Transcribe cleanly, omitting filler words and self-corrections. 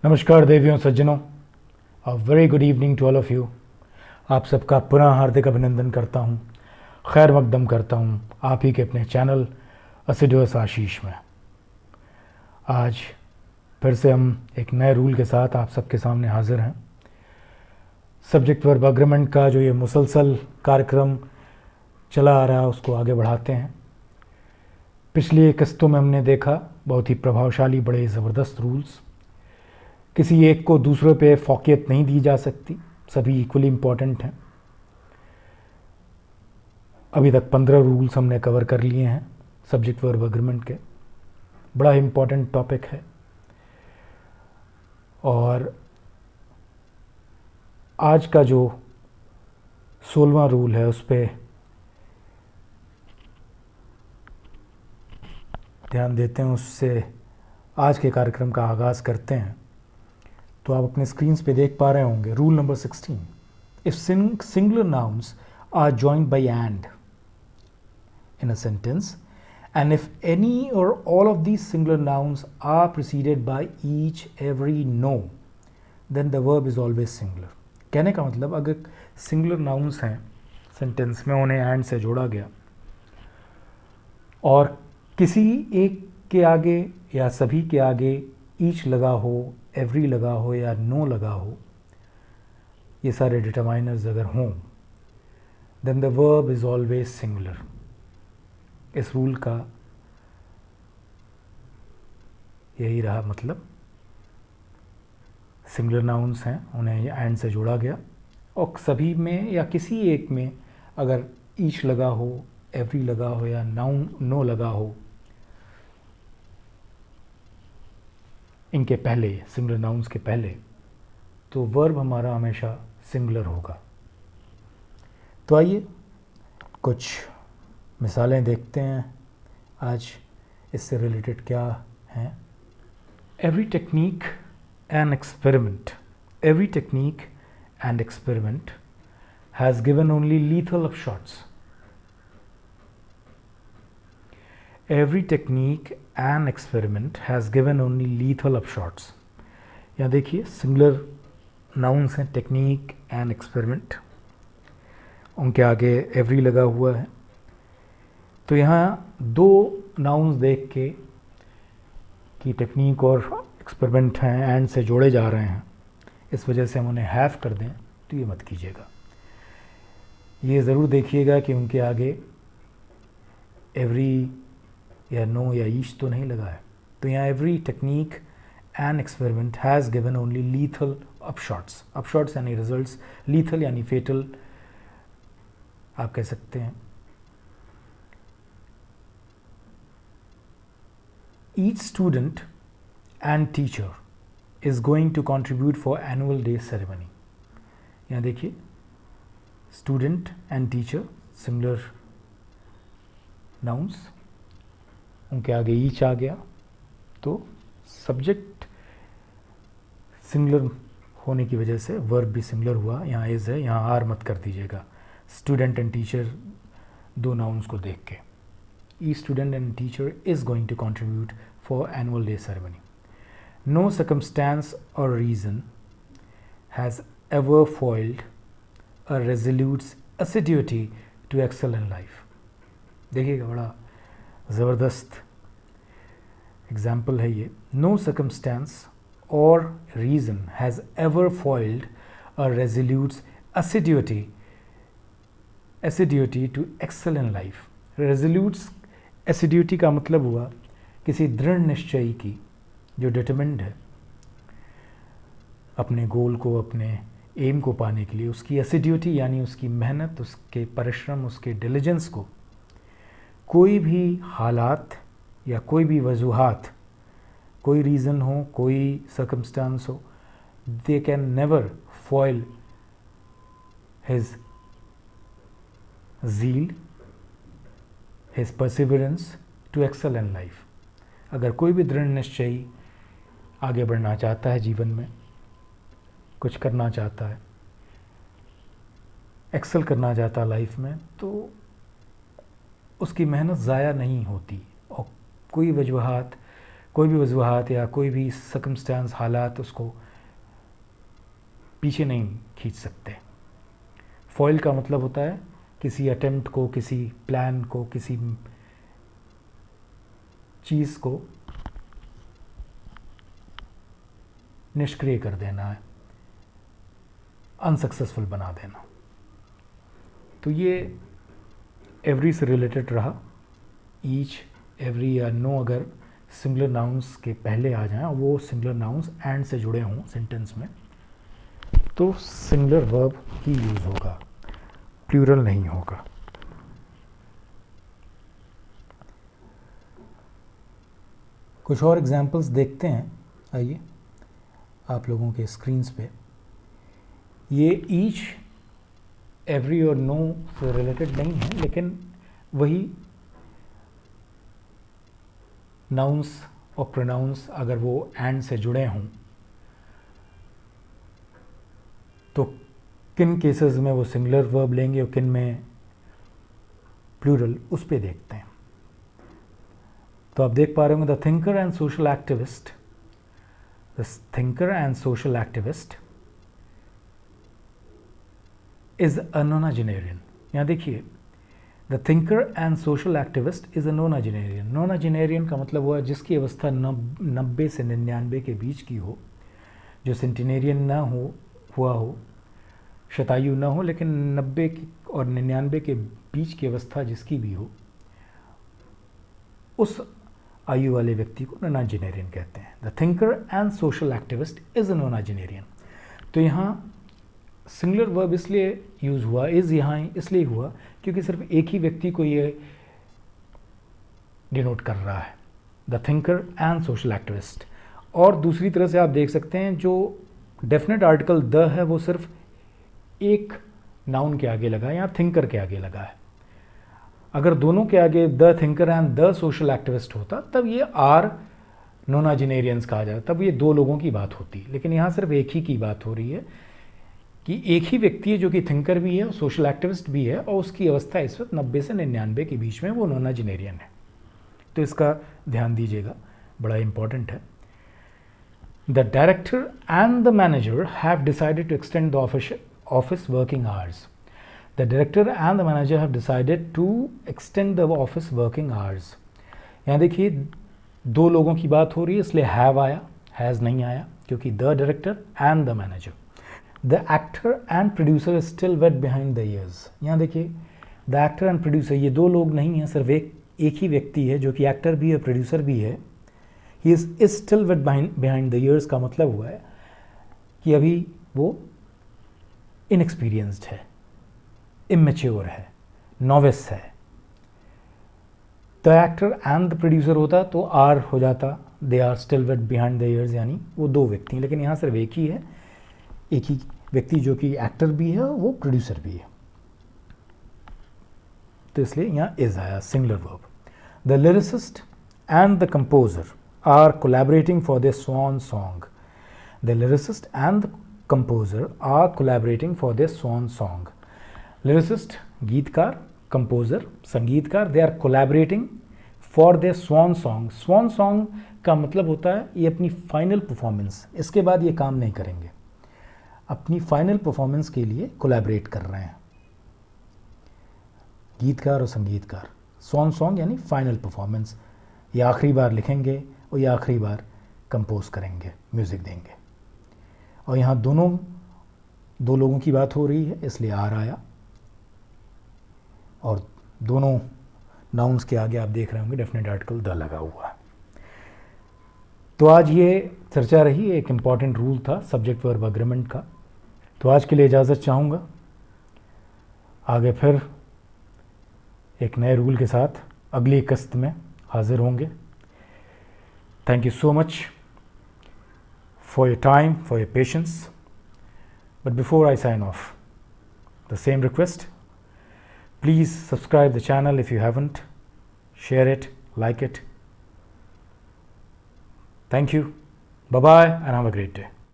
नमस्कार देवियों सज्जनों, a very good evening to all of you. आप सबका पुनः हार्दिक अभिनंदन करता हूँ, खैर मकदम करता हूँ आप ही के अपने चैनल असिडुअस आशीष में। आज फिर से हम एक नए रूल के साथ आप सबके सामने हाजिर हैं। सब्जेक्ट वर्ब अग्रीमेंट का जो ये मुसलसल कार्यक्रम चला आ रहा है उसको आगे बढ़ाते हैं। पिछली किस्तों में हमने देखा बहुत ही प्रभावशाली, बड़े ज़बरदस्त रूल्स। किसी एक को दूसरे पे फौकियत नहीं दी जा सकती, सभी इक्वली इम्पॉर्टेंट हैं। अभी तक 15 रूल्स हमने कवर कर लिए हैं सब्जेक्ट वर्ब अग्रीमेंट के। बड़ा इम्पॉर्टेंट टॉपिक है और आज का जो 16वां रूल है उस पर ध्यान देते हैं, उससे आज के कार्यक्रम का आगाज़ करते हैं। तो आप अपने स्क्रीन्स पे देख पा रहे होंगे rule number 16। If singular nouns are joined by and in a sentence, and if any or all of these singular nouns are preceded by each, every, no, then the verb is always singular। कहने का मतलब अगर singular nouns हैं sentence में, उन्हें and से जोड़ा गया और किसी एक के आगे या सभी के आगे each लगा हो, every लगा हो या no लगा हो, ये सारे डिटरमाइनर्स अगर हों, then the verb is always singular। इस रूल का यही रहा मतलब, सिंगुलर नाउन्स हैं उन्हें एंड से जोड़ा गया और सभी में या किसी एक में अगर ईच लगा हो, एवरी लगा हो या नाउन नो लगा हो, इनके पहले, सिंगुलर नाउन्स के पहले, तो वर्ब हमारा हमेशा सिंगुलर होगा। तो आइए कुछ मिसालें देखते हैं आज इससे रिलेटेड क्या हैं। Every technique and experiment has given only lethal upshots. Every technique and experiment has given only lethal upshots. यहाँ देखिए सिंगुलर नाउन्स हैं, टेक्निक एंड एक्सपेरिमेंट, उनके आगे एवरी लगा हुआ है। तो यहाँ दो नाउन्स देख के कि टेक्निक और एक्सपेरिमेंट हैं एंड से जोड़े जा रहे हैं, इस वजह से हम उन्हें हैव कर दें, तो ये मत कीजिएगा। ये ज़रूर देखिएगा कि उनके आगे एवरी या नो या ईच तो नहीं लगा है। तो यहाँ every technique and experiment has given only lethal upshots. Upshots यानी रिजल्ट्स, लीथल यानी फेटल आप कह सकते हैं। Each student and teacher is going to contribute for annual day ceremony। यहाँ देखिए student and teacher similar nouns, उनके आगे each आ गया तो subject singular होने की वजह से verb भी singular हुआ। यहाँ is है, यहाँ are मत कर दीजिएगा student and teacher दो nouns को देख के। Each student and teacher is going to contribute for annual day ceremony। No circumstance or reason has ever foiled a resolute's assiduity to excel in life। देखिएगा बड़ा ज़बरदस्त एग्जाम्पल है ये। No circumstance or reason has ever foiled a resolute's assiduity to excel in life। रेजोल्यूट्स एसिड्यूटी का मतलब हुआ किसी दृढ़ निश्चयी की, जो डिटरमिन्ड है अपने गोल को, अपने एम को पाने के लिए, उसकी एसिड्यूटी यानी उसकी मेहनत, उसके परिश्रम, उसके डिलिजेंस को कोई भी हालात या कोई भी वजूहात, कोई रीज़न हो, कोई सर्कमस्टांस हो, they can never foil his zeal, his perseverance to excel in life। अगर कोई भी दृढ़ निश्चयी आगे बढ़ना चाहता है जीवन में, कुछ करना चाहता है, एक्सेल करना चाहता है लाइफ में, तो उसकी मेहनत ज़ाया नहीं होती और कोई वजूहात, कोई भी वजूहात या कोई भी सर्कमस्टांस, हालात उसको पीछे नहीं खींच सकते। फॉइल का मतलब होता है किसी अटेम्प्ट को, किसी प्लान को, किसी चीज़ को निष्क्रिय कर देना है, अनसक्सेसफुल बना देना। तो ये एवरी से रिलेटेड रहा। ईच, एवरी या नो अगर सिंगुलर नाउन्स के पहले आ जाएं, वो सिंगुलर नाउन्स एंड से जुड़े हों सेंटेंस में, तो सिंगुलर वर्ब ही यूज़ होगा, प्लूरल नहीं होगा। कुछ और एग्जांपल्स देखते हैं, आइए आप लोगों के स्क्रीन्स पे। ये ईच, एवरी और नो से रिलेटेड नहीं है, लेकिन वही नाउन्स और प्रोनाउंस अगर वो एंड से जुड़े हों तो किन केसेस में वो सिंगुलर वर्ब लेंगे और किन में प्लूरल, उस पे देखते हैं। तो आप देख पा रहे होंगे, the thinker and social activist, the thinker and social activist is a nonagenarian. यहाँ देखिए, the thinker and social activist is a nonagenarian. Nonagenarian का मतलब हुआ जिसकी अवस्था 90 से 99 के बीच की हो, जो सेंटिनेरियन ना हुआ हो, शतायु ना हो, लेकिन 90 और 99 के बीच की अवस्था जिसकी भी हो, उस आयु वाले व्यक्ति को नोनाजेनेरियन कहते हैं। The thinker and social activist is a nonagenarian. तो यहाँ सिंगुलर वर्ब इसलिए यूज़ हुआ, इज़ यहाँ इसलिए हुआ क्योंकि सिर्फ एक ही व्यक्ति को ये डिनोट कर रहा है, the thinker and social activist. और दूसरी तरह से आप देख सकते हैं, जो डेफिनेट आर्टिकल द है वो सिर्फ एक नाउन के आगे लगा है, यहाँ थिंकर के आगे लगा है। अगर दोनों के आगे the thinker and the social activist होता तब ये आर नोनाजेनेरियंस कहा जाता, तब ये दो लोगों की बात होती। लेकिन यहाँ सिर्फ एक ही की बात हो रही है कि एक ही व्यक्ति है जो कि थिंकर भी है और सोशल एक्टिविस्ट भी है, और उसकी अवस्था इस वक्त 90 से 99 के बीच में, वो नोनाजेनेरियन है। तो इसका ध्यान दीजिएगा, बड़ा इंपॉर्टेंट है। The director and the manager have decided to extend the office working hours. The director and the manager have decided to extend the office working hours. यहाँ देखिए, दो लोगों की बात हो रही है, इसलिए have आया, has नहीं आया, क्योंकि the director and the manager. The actor and producer is still wet behind the ears. यहाँ देखिए, the actor and producer ये दो लोग नहीं हैं, सिर्फ एक ही व्यक्ति है जो कि एक्टर भी है, प्रोड्यूसर भी है। He is still wet behind the ears का मतलब हुआ है कि अभी वो इनएक्सपीरियंस्ड है, इमेच्योर है, नोविस है। The actor and the producer होता तो आर हो जाता, they are still wait behind the years, यानी वो दो व्यक्ति हैं। लेकिन यहाँ सिर्फ एक ही है, एक ही व्यक्ति जो कि एक्टर भी है वो प्रोड्यूसर भी है, तो इसलिए यहाँ इज आया, singular verb. The lyricist and the composer are collaborating for the swan song. The lyricist and composer are collaborating for this swan song. Lyricist गीतकार, कंपोजर संगीतकार, they are collaborating for this swan song. Swan song का मतलब होता है ये अपनी final performance, इसके बाद ये काम नहीं करेंगे, अपनी फाइनल परफॉर्मेंस के लिए कोलैबोरेट कर रहे हैं गीतकार और संगीतकार। स्वान सॉन्ग यानी फाइनल परफॉर्मेंस, ये आखिरी बार लिखेंगे और ये आखिरी बार कंपोज करेंगे, म्यूज़िक देंगे। और यहाँ दो लोगों की बात हो रही है, इसलिए आर आया, और दोनों नाउन्स के आगे आप देख रहे होंगे डेफिनेट आर्टिकल द लगा हुआ है। तो आज ये चर्चा रही, एक इम्पॉर्टेंट रूल था सब्जेक्ट वर्ब एग्रीमेंट का। तो आज के लिए इजाज़त चाहूँगा, आगे फिर एक नए रूल के साथ अगली किस्त में हाजिर होंगे। Thank you so much for your time, for your patience. But before I sign off, the same request, please subscribe the channel if you haven't, share it, like it. Thank you, bye bye, and have a great day.